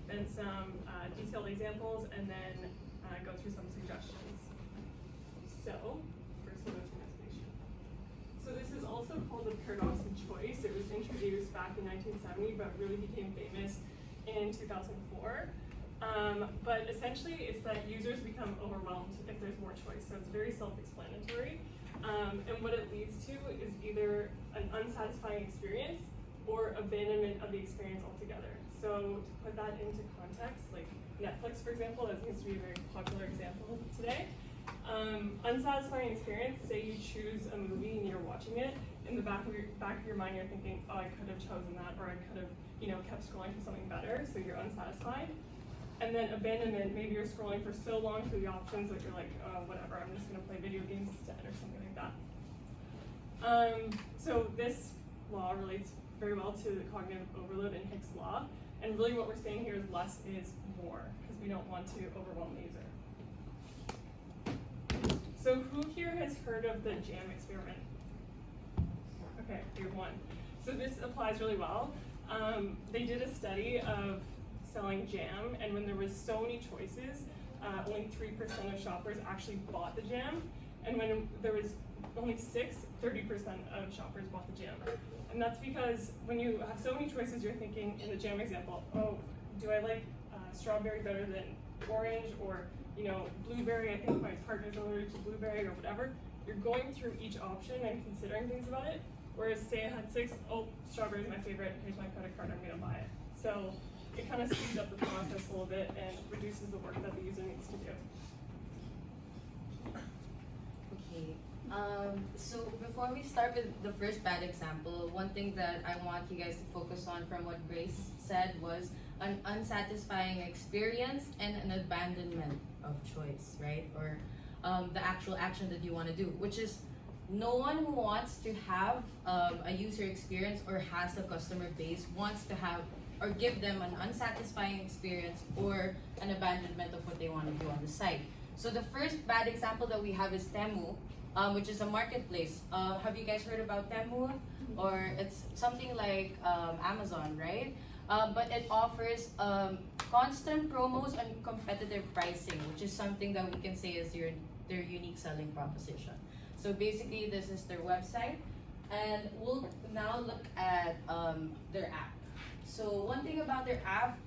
then some detailed examples, and then go through some suggestions. So, first we'll go to explanation. So this is also called the paradox of choice. It was introduced back in 1970, but really became famous in 2004. But essentially, it's that users become overwhelmed if there's more choice. So it's very self-explanatory. And what it leads to is either an unsatisfying experience or abandonment of the experience altogether. So to put that into context, like Netflix, for example, that seems to be a very popular example today. Unsatisfying experience, say you choose a movie and you're watching it, in the back of your mind you're thinking, oh, I could have chosen that, or I could have, kept scrolling for something better, so you're unsatisfied. And then abandonment, maybe you're scrolling for so long through the options that you're like, oh, whatever, I'm just gonna play video games instead, or something like that. So this law relates very well to the cognitive overload in Hicks' law. And really what we're saying here is less is more, because we don't want to overwhelm the user. So who here has heard of the jam experiment? Okay, you have one. So this applies really well. They did a study of selling jam, and when there was so many choices, only 3% of shoppers actually bought the jam. And when there was only 30% of shoppers bought the jam. And that's because when you have so many choices, you're thinking, in the jam example, oh, do I like strawberry better than orange, or blueberry? I think my partner's allergic to blueberry, or whatever. You're going through each option and considering things about it. Whereas say I had 6, oh, strawberry is my favorite, here's my credit card, I'm gonna buy it. So it kind of speeds up the process a little bit and reduces the work that the user needs to do. Okay, so before we start with the first bad example, one thing that I want you guys to focus on from what Grace said was an unsatisfying experience and an abandonment of choice, right? Or the actual action that you want to do, which is no one who wants to have a user experience or has a customer base wants to have or give them an unsatisfying experience or an abandonment of what they want to do on the site. So the first bad example that we have is Temu, which is a marketplace. Have you guys heard about Temu? Or it's something like Amazon, right? But it offers constant promos and competitive pricing, which is something that we can say is their unique selling proposition. So basically, this is their website, and we'll now look at their app. So one thing about their app,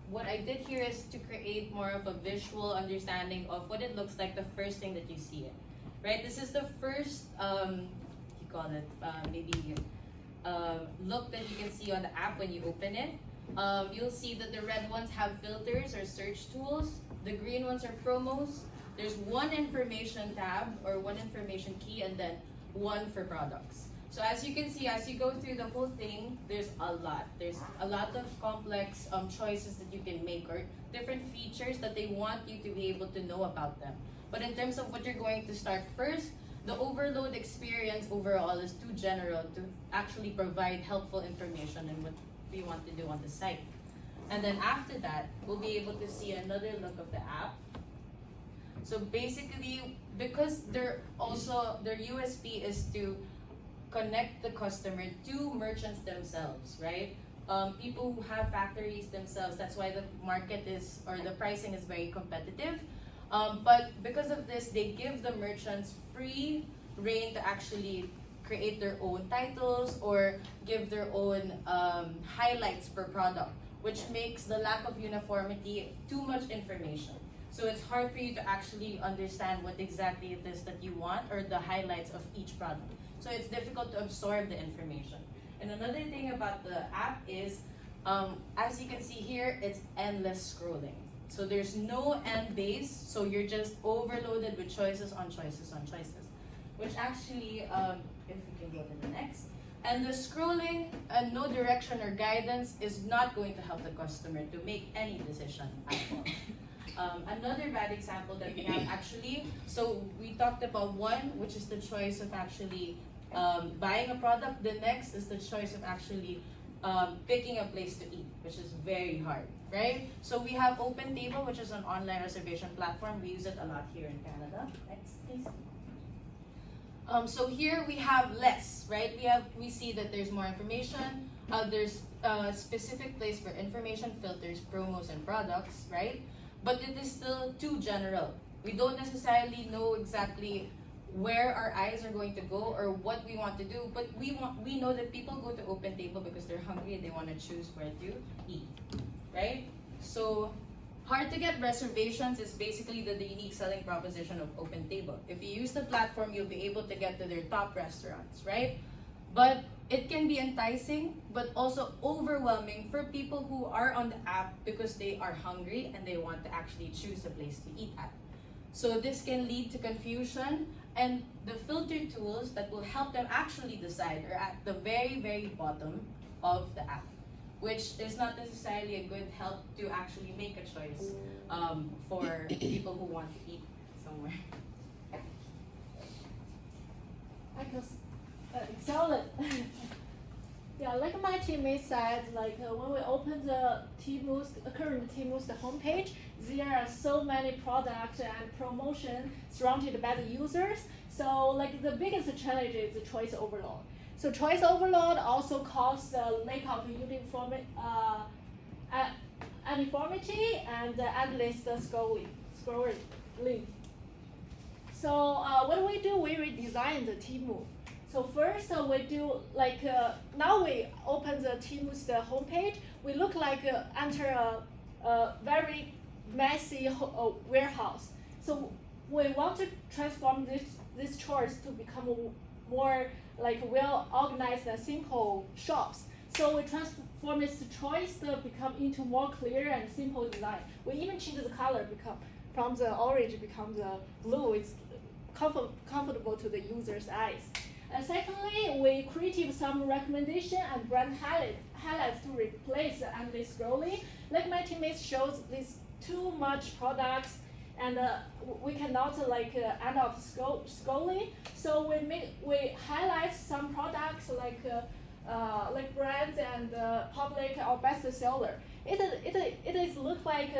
what I did here is to create more of a visual understanding of what it looks like the first thing that you see it, right? This is the first, you call it, look that you can see on the app when you open it. You'll see that the red ones have filters or search tools. The green ones are promos. There's one information tab or one information key, and then one for products. So as you can see, as you go through the whole thing, there's a lot. There's a lot of complex choices that you can make, or different features that they want you to be able to know about them. But in terms of what you're going to start first, the overload experience overall is too general to actually provide helpful information in what we want to do on the site. And then after that, we'll be able to see another look of the app. So basically, because their USP is to connect the customer to merchants themselves, right? People who have factories themselves, that's why the market is, or the pricing is very competitive. But because of this, they give the merchants free reign to actually create their own titles or give their own highlights per product, which makes the lack of uniformity too much information. So it's hard for you to actually understand what exactly it is that you want or the highlights of each product. So it's difficult to absorb the information. And another thing about the app is, as you can see here, it's endless scrolling. So there's no end base, so you're just overloaded with choices on choices on choices. Which actually, if we can go to the next. And the scrolling and no direction or guidance is not going to help the customer to make any decision at all. Another bad example that we have actually, so we talked about one, which is the choice of actually buying a product. The next is the choice of actually picking a place to eat, which is very hard, right? So we have OpenTable, which is an online reservation platform. We use it a lot here in Canada. Next, please. So here we have less, right? We see that there's more information. there's a specific place for information, filters, promos, and products, right? But it is still too general. We don't necessarily know exactly where our eyes are going to go or what we want to do, but we know that people go to Open Table because they're hungry and they want to choose where to eat, right? So hard to get reservations is basically the unique selling proposition of Open Table. If you use the platform, you'll be able to get to their top restaurants, right? But it can be enticing, but also overwhelming for people who are on the app because they are hungry and they want to actually choose a place to eat at. So this can lead to confusion, and the filter tools that will help them actually decide are at the very, very bottom of the app, which is not necessarily a good help to actually make a choice for people who want to eat somewhere. I can excellent. Yeah, like my teammate said, like when we open the current Tmoo's homepage, there are so many products and promotion surrounded by the users. So like the biggest challenge is the choice overload. So choice overload also causes a lack of uniformity and endless scrolling. So what we do, we redesign the Tmoo. So first we do like now we open the Tmoo's homepage. We look like enter a very messy warehouse. So we want to transform this choice to become more like well organized and simple shops. So we transform this choice to become into more clear and simple design. We even change the color from the orange become the blue. It's comfortable to the user's eyes. And secondly, we created some recommendation and brand highlights to replace the endless scrolling. Like my teammates shows these too much products, and we cannot end up scrolling. So we highlight some products like brands and public or best seller. It is look like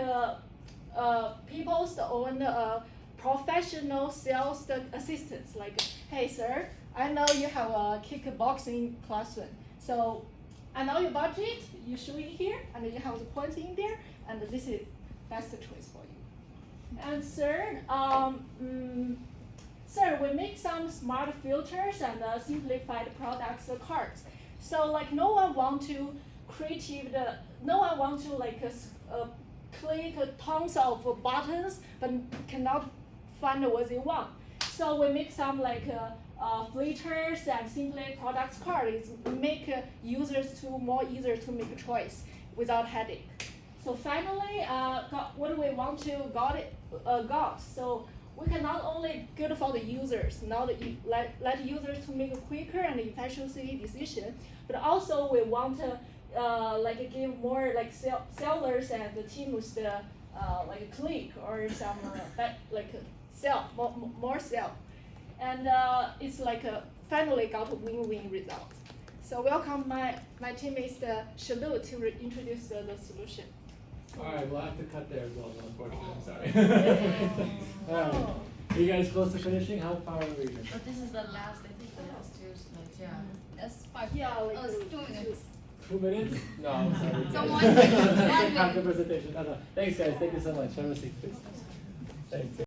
people's own professional sales assistants. Like, hey sir, I know you have a kickboxing class one, so I know your budget. You show it here, and you have the points in there, and this is best choice for you. And third, sir, we make some smart filters and simplified products cards. So like no one want to click tons of buttons, but cannot find what they want. So we make some filters and simply products cards make users more easier to make a choice without headache. So finally, what we want to got. So we can not only good for the users, now that you let users to make a quicker and efficiency decision, but also we want to give more sellers and the teams the click or some sell more sell, and it's finally got a win-win result. So welcome my teammates Shalu to introduce the solution. All right, we'll have to cut there as well, unfortunately. I'm sorry. All right. Are you guys close to finishing? How far are we? But this is the last, I think the last 2 slides, yeah. That's 5. Yeah, like Oh, it's 2 minutes. 2 minutes? No, I'm sorry. So 1 minute. 1 minute. Half the presentation. No. Thanks, guys. Thank you so much. Have a seat, please. Thanks.